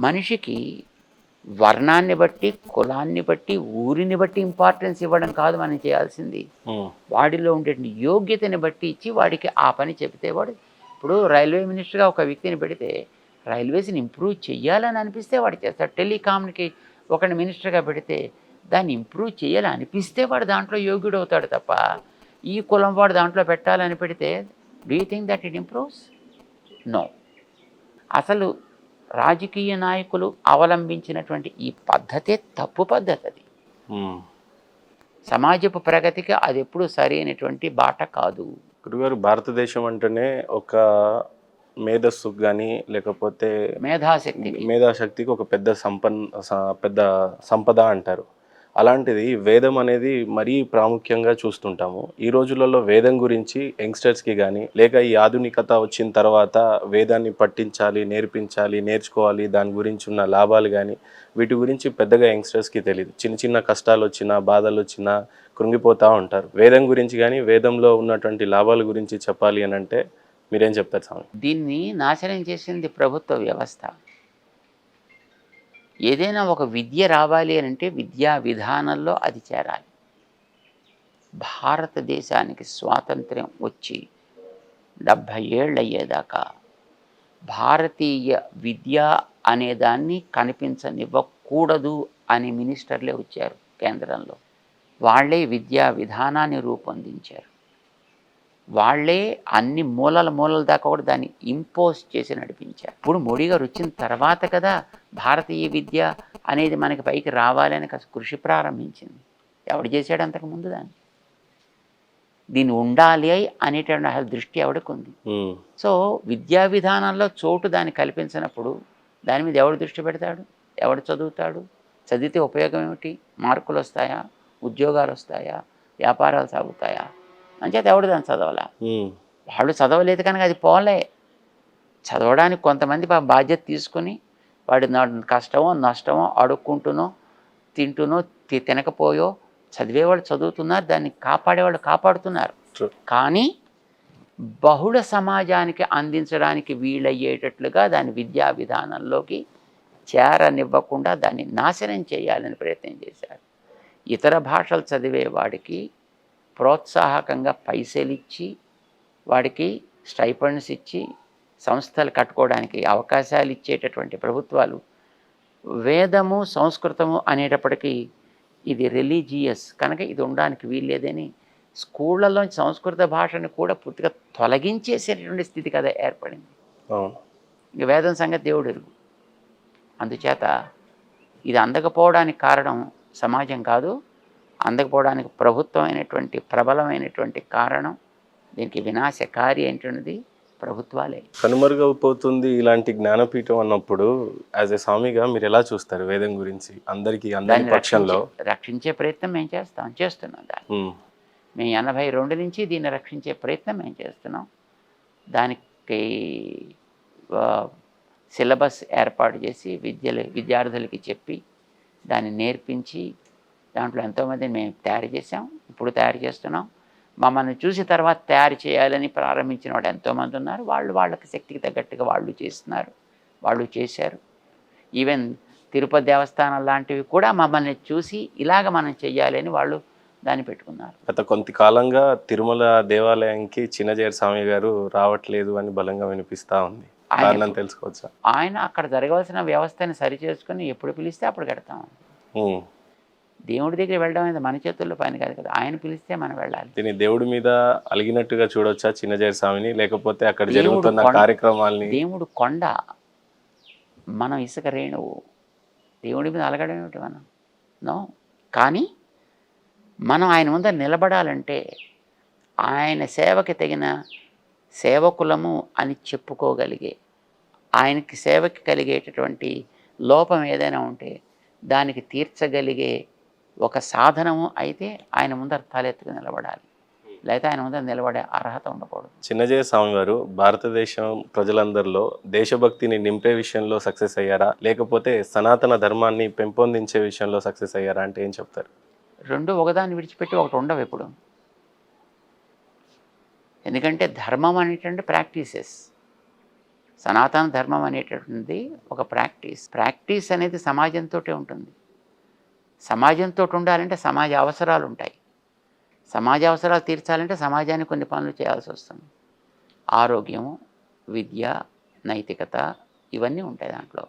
మనిషికి వర్ణాన్ని బట్టి, కులాన్ని బట్టి, ఊరిని బట్టి ఇంపార్టెన్స్ ఇవ్వడం కాదు మనం చేయాల్సింది. వాడిలో ఉండే యోగ్యతని బట్టి ఇచ్చి వాడికి ఆ పని చెబితే వాడు ఇప్పుడు రైల్వే మినిస్టర్గా ఒక వ్యక్తిని పెడితే రైల్వేస్ని ఇంప్రూవ్ చేయాలని అనిపిస్తే వాడు చేస్తాడు. టెలికామ్కి ఒకరిని మినిస్టర్గా పెడితే దాన్ని ఇంప్రూవ్ చేయాలని అనిపిస్తే వాడు దాంట్లో యోగ్యుడు అవుతాడు తప్ప ఈ కులం వాడు దాంట్లో పెట్టాలని పెడితే do you think that it improves? No. అసలు రాజకీయ నాయకులు అవలంబించినటువంటి ఈ పద్ధతే తప్పు పద్ధతి. అది సమాజపు ప్రగతికి అది ఎప్పుడు సరైనటువంటి బాట కాదు. గురుగారు, భారతదేశం అంటేనే ఒక మేధస్సుకు కానీ లేకపోతే మేధాశక్తికి ఒక పెద్ద సంపద అంటారు. అలాంటిది వేదం అనేది మరీ ప్రాముఖ్యంగా చూస్తుంటాము. ఈ రోజులలో వేదం గురించి యంగ్స్టర్స్కి కానీ లేక ఈ ఆధునికత వచ్చిన తర్వాత వేదాన్ని పట్టించాలి, నేర్పించాలి, నేర్చుకోవాలి, దాని గురించి ఉన్న లాభాలు కానీ వీటి గురించి పెద్దగా యంగ్స్టర్స్కి తెలియదు. చిన్న చిన్న కష్టాలు వచ్చినా, బాధలు వచ్చినా కృంగిపోతూ ఉంటారు. వేదం గురించి కానీ వేదంలో ఉన్నటువంటి లాభాల గురించి చెప్పాలి అని అంటే మీరేం చెప్తారు స్వామి? దీన్ని నాశనం చేసింది ప్రభుత్వ వ్యవస్థ. ఏదైనా ఒక విద్య రావాలి అని అంటే విద్యా విధానంలో అది చేరాలి. భారతదేశానికి స్వాతంత్ర్యం వచ్చి 70 ఏళ్ళు అయ్యేదాకా భారతీయ విద్య అనేదాన్ని కనిపించనివ్వకూడదు అని మినిస్టర్లే వచ్చారు కేంద్రంలో. వాళ్ళే విద్యా విధానాన్ని రూపొందించారు. వాళ్ళే అన్ని మూలల దాకా కూడా దాన్ని ఇంపోజ్ చేసి నడిపించారు. ఇప్పుడు మోడీ గారు వచ్చిన తర్వాత కదా భారతీయ విద్య అనేది మనకి పైకి రావాలని కృషి ప్రారంభించింది. ఎవడు చేశాడు అంతకుముందు దాన్ని? దీన్ని ఉండాలి అనేటువంటి అసలు దృష్టి ఎవడికి ఉంది? సో విద్యా విధానంలో చోటు దాన్ని కల్పించినప్పుడు దాని మీద ఎవడు దృష్టి పెడతాడు? ఎవడు చదువుతాడు? చదివితే ఉపయోగం ఏమిటి? మార్కులు వస్తాయా? ఉద్యోగాలు వస్తాయా? వ్యాపారాలు సాగుతాయా? అంచేత ఎవడు దాన్ని చదవాలా? వాళ్ళు చదవలేదు కనుక అది పోలే. చదవడానికి కొంతమంది బాధ్యత తీసుకుని వాడి కష్టమో నష్టమో అడుక్కుంటూనో తింటూనో తినకపోయో చదివేవాళ్ళు చదువుతున్నారు, దాన్ని కాపాడేవాళ్ళు కాపాడుతున్నారు. కానీ బహుళ సమాజానికి అందించడానికి వీలయ్యేటట్లుగా దాని విద్యా విధానంలోకి చేరనివ్వకుండా దాన్ని నాశనం చేయాలని ప్రయత్నం చేశారు. ఇతర భాషలు చదివేవాడికి ప్రోత్సాహకంగా పైసలు ఇచ్చి వాడికి స్టైపెండ్స్ ఇచ్చి సంస్థలు కట్టుకోవడానికి అవకాశాలు ఇచ్చేటటువంటి ప్రభుత్వాలు వేదము సంస్కృతము అనేటప్పటికీ ఇది రిలీజియస్ కనుక ఇది ఉండడానికి వీల్లేదని స్కూళ్ళలోంచి సంస్కృత భాషను కూడా పూర్తిగా తొలగించేసేటటువంటి స్థితి కదా ఏర్పడింది. ఇంక వేదం సంగతి దేవుడు ఎరుగు. అందుచేత ఇది అందకపోవడానికి కారణం సమాజం కాదు, అందకపోవడానికి ప్రభుత్వమైనటువంటి ప్రబలమైనటువంటి కారణం, దీనికి వినాశకారి అయినటువంటిది ప్రభుత్వాలే. కనుమరుగైపోతుంది ఇలాంటి జ్ఞానపీఠం అన్నప్పుడు యాజ్ ఎ స్వామిగా మీరు ఎలా చూస్తారు వేదం గురించి? అందరికీ అందరి పక్షంలో రక్షించే ప్రయత్నం మేము చేస్తున్నాం దాన్ని. మేము 82 నుంచి దీన్ని రక్షించే ప్రయత్నం మేము చేస్తున్నాం. దానికి సిలబస్ ఏర్పాటు చేసి విద్యార్థులకి చెప్పి దాన్ని నేర్పించి దాంట్లో ఎంతోమందిని మేము తయారు చేసాం, ఇప్పుడు తయారు చేస్తున్నాం. మమ్మల్ని చూసి తర్వాత తయారు చేయాలని ప్రారంభించిన వాడు ఎంతోమంది ఉన్నారు. వాళ్ళకి శక్తికి తగ్గట్టుగా వాళ్ళు చేస్తున్నారు, వాళ్ళు చేశారు. ఈవెన్ తిరుపతి దేవస్థానం లాంటివి కూడా మమ్మల్ని చూసి ఇలాగ మనం చెయ్యాలని వాళ్ళు దాన్ని పెట్టుకున్నారు. గత కొంతకాలంగా తిరుమల దేవాలయానికి చిన్నజీయర్ స్వామి గారు రావట్లేదు అని బలంగా వినిపిస్తూ ఉంది. కారణం తెలుసుకోవచ్చా? ఆయన అక్కడ జరగవలసిన వ్యవస్థని సరి చేసుకుని ఎప్పుడు పిలిస్తే అప్పుడు కడతాం. దేవుడి దగ్గర వెళ్ళడం అనేది మన చేతుల్లో పని కాదు కదా, ఆయన పిలిస్తే మనం వెళ్ళాలి. దీన్ని దేవుడి మీద అలిగినట్టుగా చూడొచ్చా చిన్నజీయర్ స్వామిని? లేకపోతే అక్కడ జరుగుతున్న కార్యక్రమాలని? దేవుడు కొండ, మనం ఇసుక రేణువు. దేవుడి మీద అలగడం ఏమిటి మనం? నో. కానీ మనం ఆయన ముందర నిలబడాలంటే ఆయన సేవకి తగిన సేవకులము అని చెప్పుకోగలిగే, ఆయనకి సేవకి కలిగేటటువంటి లోపం ఏదైనా ఉంటే దానికి తీర్చగలిగే ఒక సాధనము అయితే ఆయన ముందర తలెత్తుకు నిలబడాలి, లేకపోతే ఆయన ముందర నిలబడే అర్హత ఉండకూడదు. చిన్నజీయర్ స్వామి గారు భారతదేశం ప్రజలందరిలో దేశభక్తిని నింపే విషయంలో సక్సెస్ అయ్యారా, లేకపోతే సనాతన ధర్మాన్ని పెంపొందించే విషయంలో సక్సెస్ అయ్యారా అంటే ఏం చెప్తారు? రెండు ఒకదాన్ని విడిచిపెట్టి ఒకటి ఉండవు ఎప్పుడు. ఎందుకంటే ధర్మం అనేటువంటి ప్రాక్టీసెస్, సనాతన ధర్మం అనేటటువంటిది ఒక ప్రాక్టీస్ అనేది సమాజంతో ఉంటుంది. సమాజంతో ఉండాలంటే సమాజ అవసరాలు ఉంటాయి. సమాజ అవసరాలు తీర్చాలంటే సమాజానికి కొన్ని పనులు చేయాల్సి వస్తుంది. ఆరోగ్యము, విద్య, నైతికత ఇవన్నీ ఉంటాయి దాంట్లో.